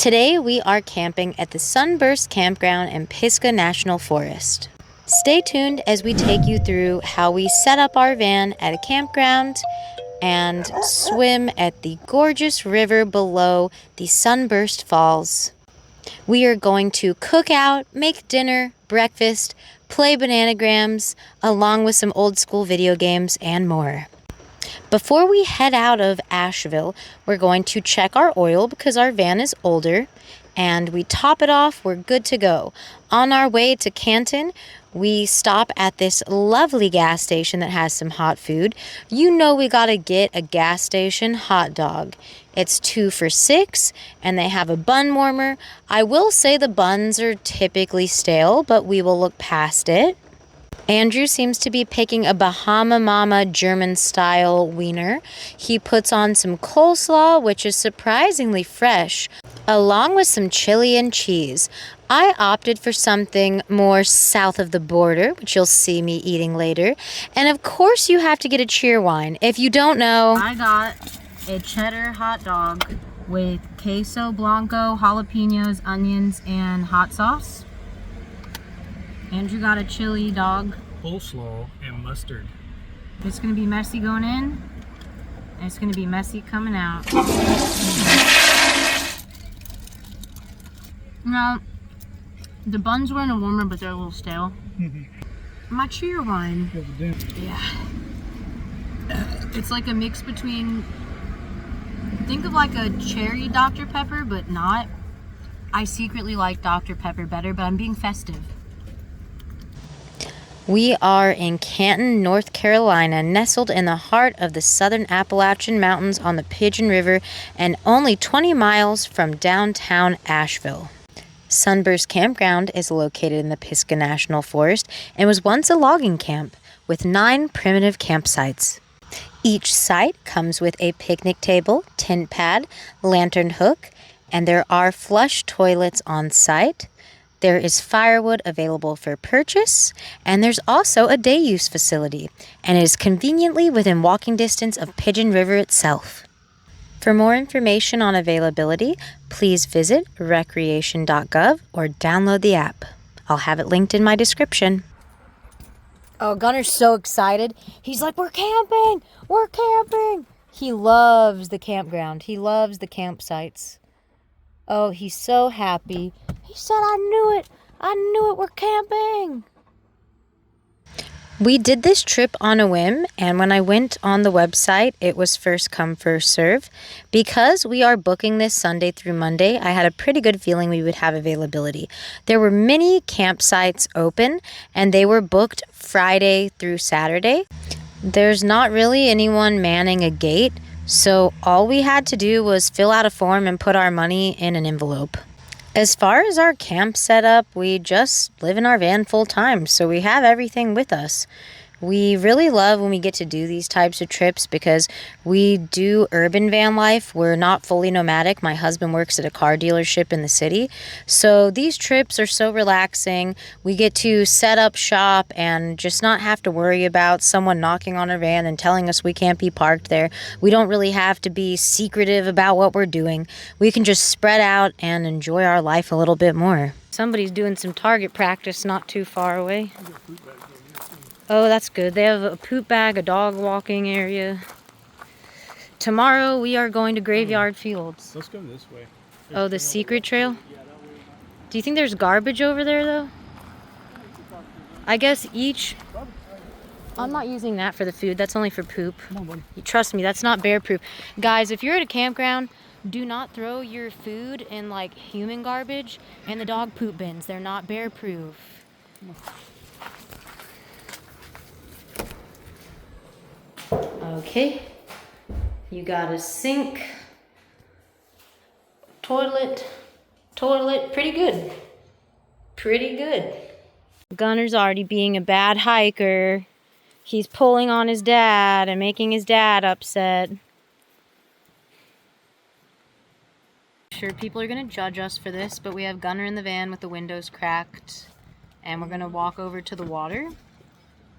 Today we are camping at the Sunburst Campground in Pisgah National Forest. Stay tuned as we take you through how we set up our van at a campground and swim at the gorgeous river below the Sunburst Falls. We are going to cook out, make dinner, breakfast, play bananagrams, along with some old school video games and more. Before we head out of Asheville, we're going to check our oil because our van is older, and we top it off, we're good to go. On our way to Canton, we stop at this lovely gas station that has some hot food. You know we gotta get a gas station hot dog. It's 2 for $6, and they have a bun warmer. I will say the buns are typically stale, but we will look past it. Andrew seems to be picking a Bahama Mama German-style wiener. He puts on some coleslaw, which is surprisingly fresh, along with some chili and cheese. I opted for something more south of the border, which you'll see me eating later. And of course you have to get a cheer wine. If you don't know, I got a cheddar hot dog with queso blanco, jalapenos, onions, and hot sauce. Andrew got a chili dog. Coleslaw and mustard. It's gonna be messy going in, and it's gonna be messy coming out. Now, the buns were in a warmer, but they're a little stale. My cheer wine. Yeah. It's like a mix between, think of like a cherry Dr. Pepper, but not. I secretly like Dr. Pepper better, but I'm being festive. We are in Canton, North Carolina, nestled in the heart of the southern Appalachian Mountains on the Pigeon River and only 20 miles from downtown Asheville. Sunburst Campground is located in the Pisgah National Forest and was once a logging camp with 9 primitive campsites. Each site comes with a picnic table, tent pad, lantern hook, and there are flush toilets on site. There is firewood available for purchase, and there's also a day use facility, and it is conveniently within walking distance of Pigeon River itself. For more information on availability, please visit recreation.gov or download the app. I'll have it linked in my description. Oh, Gunner's so excited. He's like, we're camping! We're camping! He loves the campground. He loves the campsites. Oh, he's so happy. He said, I knew it. I knew it. We're camping. We did this trip on a whim, and when I went on the website, it was first come, first serve. Because we are booking this Sunday through Monday, I had a pretty good feeling we would have availability. There were many campsites open, and they were booked Friday through Saturday. There's not really anyone manning a gate, so all we had to do was fill out a form and put our money in an envelope. As far as our camp setup, we just live in our van full time, so we have everything with us. We really love when we get to do these types of trips because we do urban van life. We're not fully nomadic. My husband works at a car dealership in the city. So these trips are so relaxing. We get to set up shop and just not have to worry about someone knocking on our van and telling us we can't be parked there. We don't really have to be secretive about what we're doing. We can just spread out and enjoy our life a little bit more. Somebody's doing some target practice not too far away. Oh, that's good. They have a poop bag, a dog walking area. Tomorrow we are going to Graveyard Fields. Let's go this way. Oh, the secret trail? Do you think there's garbage over there, though? I guess each... I'm not using that for the food. That's only for poop. Trust me, that's not bear proof. Guys, if you're at a campground, do not throw your food in, like, human garbage and the dog poop bins. They're not bear proof. Okay, you got a sink, toilet, pretty good. Gunner's already being a bad hiker. He's pulling on his dad and making his dad upset. Sure, people are gonna judge us for this, but we have Gunner in the van with the windows cracked, and we're gonna walk over to the water.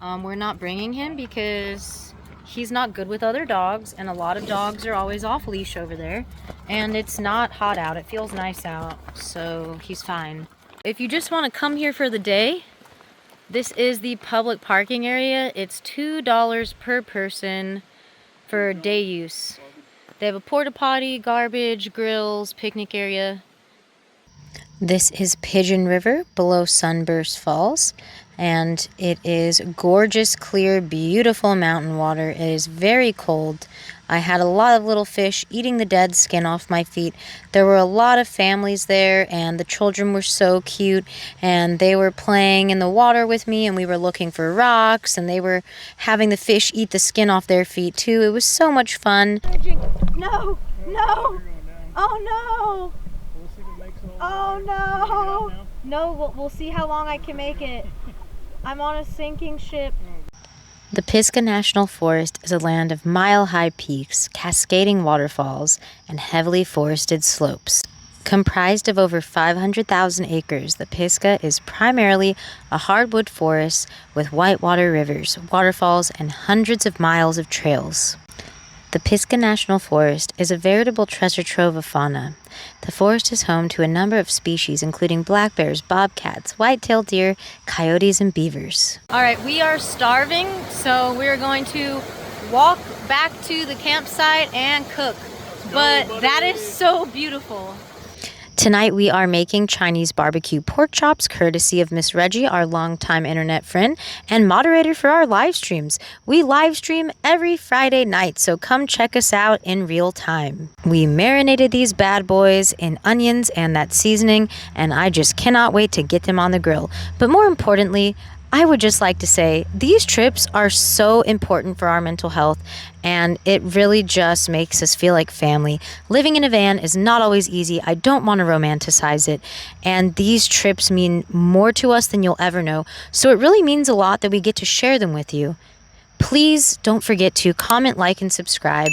We're not bringing him because he's not good with other dogs, and a lot of dogs are always off leash over there. And it's not hot out. It feels nice out, so he's fine. If you just want to come here for the day, this is the public parking area. It's $2 per person for day use. They have a porta potty, garbage, grills, picnic area. This is Pigeon River below Sunburst Falls, and it is gorgeous, clear, beautiful mountain water. It is very cold. I had a lot of little fish eating the dead skin off my feet. There were a lot of families there, and the children were so cute, and they were playing in the water with me, and we were looking for rocks, and they were having the fish eat the skin off their feet too. It was so much fun. No, no, oh no. Oh no! No, we'll see how long I can make it. I'm on a sinking ship. The Pisgah National Forest is a land of mile-high peaks, cascading waterfalls, and heavily forested slopes. Comprised of over 500,000 acres, the Pisgah is primarily a hardwood forest with whitewater rivers, waterfalls, and hundreds of miles of trails. The Pisgah National Forest is a veritable treasure trove of fauna. The forest is home to a number of species, including black bears, bobcats, white-tailed deer, coyotes, and beavers. All right, we are starving, so we're going to walk back to the campsite and cook. But that is so beautiful. Tonight we are making Chinese barbecue pork chops courtesy of Miss Reggie, our longtime internet friend and moderator for our live streams. We live stream every Friday night, so come check us out in real time. We marinated these bad boys in onions and that seasoning, and I just cannot wait to get them on the grill. But more importantly, I would just like to say these trips are so important for our mental health, and it really just makes us feel like family. Living in a van is not always easy. I don't want to romanticize it, and these trips mean more to us than you'll ever know, so it really means a lot that we get to share them with you. Please don't forget to comment, like, and subscribe,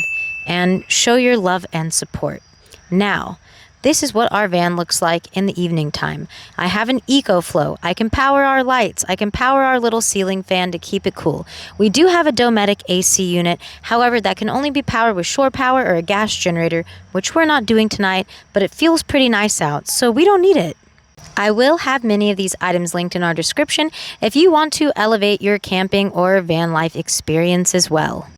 and show your love and support. Now, this is what our van looks like in the evening time. I have an EcoFlow. I can power our lights. I can power our little ceiling fan to keep it cool. We do have a Dometic AC unit. However, that can only be powered with shore power or a gas generator, which we're not doing tonight, but it feels pretty nice out, so we don't need it. I will have many of these items linked in our description if you want to elevate your camping or van life experience as well.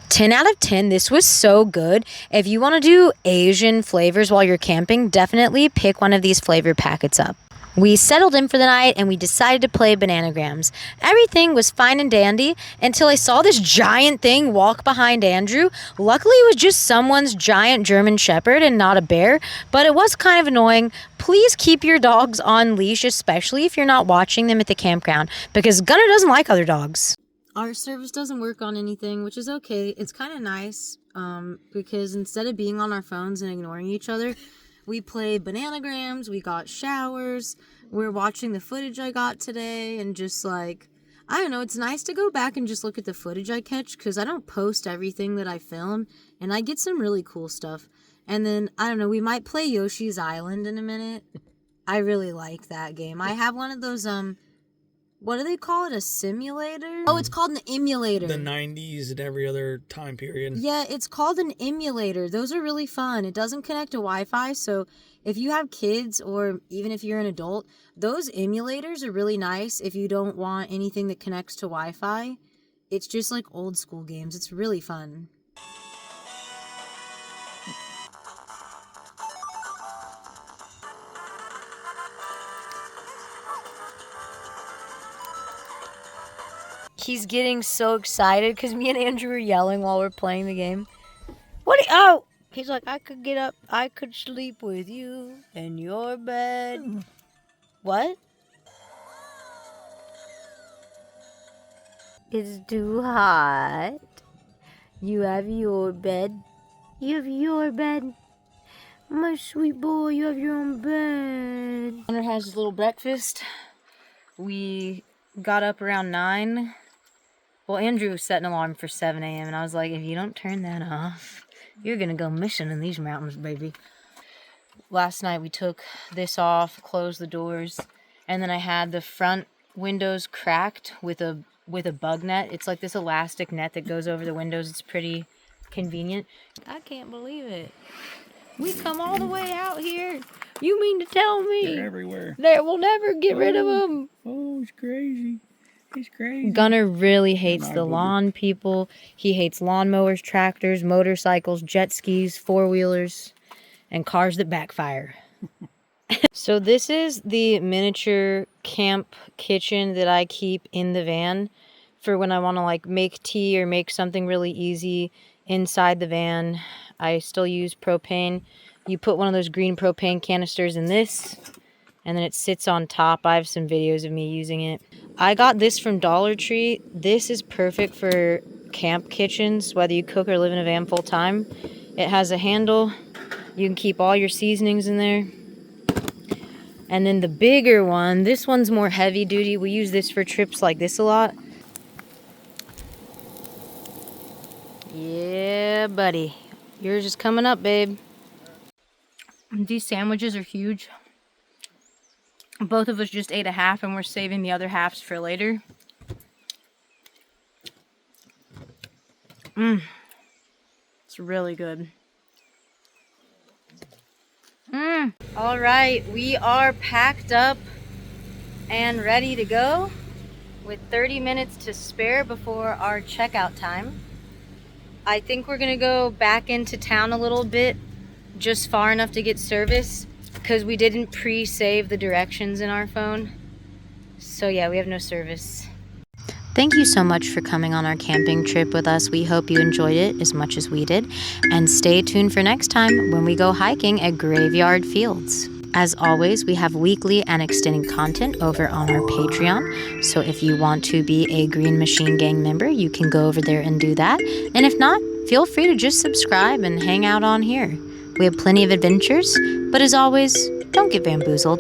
10 out of 10, this was so good. If you want to do Asian flavors while you're camping, definitely pick one of these flavor packets up. We settled in for the night and we decided to play bananagrams. Everything was fine and dandy until I saw this giant thing walk behind Andrew. Luckily, it was just someone's giant German Shepherd and not a bear, but it was kind of annoying. Please keep your dogs on leash, especially if you're not watching them at the campground, because Gunnar doesn't like other dogs. Our service doesn't work on anything, which is okay. It's kind of nice because instead of being on our phones and ignoring each other, we play bananagrams, we got showers, we're watching the footage I got today, and just like, I don't know, it's nice to go back and just look at the footage I catch because I don't post everything that I film, and I get some really cool stuff. And then, I don't know, we might play Yoshi's Island in a minute. I really like that game. I have one of those, what do they call it? A simulator? Oh, it's called an emulator. The 90s and every other time period. Yeah, it's called an emulator. Those are really fun. It doesn't connect to Wi-Fi, so if you have kids or even if you're an adult, those emulators are really nice if you don't want anything that connects to Wi-Fi. It's just like old school games. It's really fun. He's getting so excited because me and Andrew are yelling while we're playing the game. Oh! He's like, I could get up, I could sleep with you in your bed. What? It's too hot. You have your bed. You have your bed. My sweet boy, you have your own bed. Hunter has his little breakfast. We got up around 9. Well, Andrew set an alarm for 7 a.m. and I was like, if you don't turn that off, you're going to go missing in these mountains, baby. Last night we took this off, closed the doors, and then I had the front windows cracked with a with a bug net. It's like this elastic net that goes over the windows. It's pretty convenient. I can't believe it. We come all the way out here. You mean to tell me They're everywhere. that we'll never get rid of them? Oh, it's crazy. It's crazy. Gunner really hates the lawn people. He hates lawnmowers, tractors, motorcycles, jet skis, four-wheelers, and cars that backfire. So this is the miniature camp kitchen that I keep in the van for when I want to like make tea or make something really easy inside the van. I still use propane. You put one of those green propane canisters in this, and then it sits on top. I have some videos of me using it. I got this from Dollar Tree. This is perfect for camp kitchens, whether you cook or live in a van full time. It has a handle. You can keep all your seasonings in there. And then the bigger one, this one's more heavy duty. We use this for trips like this a lot. Yeah, buddy. Yours is coming up, babe. These sandwiches are huge. Both of us just ate a half and we're saving the other halves for later. It's really good. All right, we are packed up and ready to go with 30 minutes to spare before our checkout time. I think we're gonna go back into town a little bit, just far enough to get service, because we didn't pre-save the directions in our phone. So yeah, we have no service. Thank you so much for coming on our camping trip with us. We hope you enjoyed it as much as we did. And stay tuned for next time when we go hiking at Graveyard Fields. As always, we have weekly and extended content over on our Patreon. So if you want to be a Green Machine Gang member, you can go over there and do that. And if not, feel free to just subscribe and hang out on here. We have plenty of adventures, but as always, don't get bamboozled.